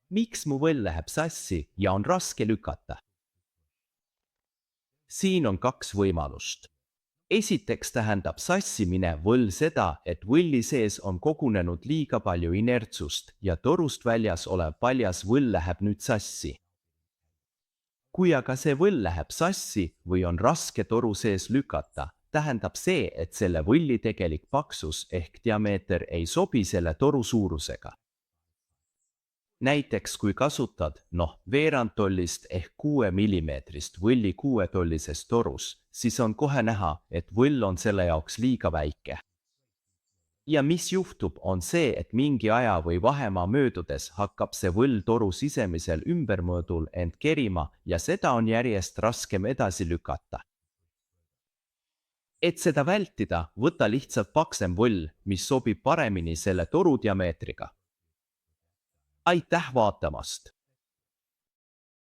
Miks mu võll läheb sassi ja on raske lükata? Siin on kaks võimalust. Esiteks tähendab sassimine võll seda, et võlli sees on kogunenud liiga palju inertsust ja torust väljas olev paljas võll läheb nüüd sassi. Kui aga see võll läheb sassi või on raske toru sees lükata, tähendab see, et selle võlli tegelik paksus ehk diameeter ei sobi selle toru suurusega. Näiteks kui kasutad veerandtollist ehk 6 mm võlli 6-tollises torus, siis on kohe näha, et võll on selle jaoks liiga väike. Ja mis juhtub, on see, et mingi aja või vahemaa möödudes hakkab see võll toru sisemisel ümbermõõdul end kerima ja seda on järjest raskem edasi lükata. Et seda vältida, võta lihtsalt paksem võll, mis sobib paremini selle toru diameetriga. Aitäh vaatamast!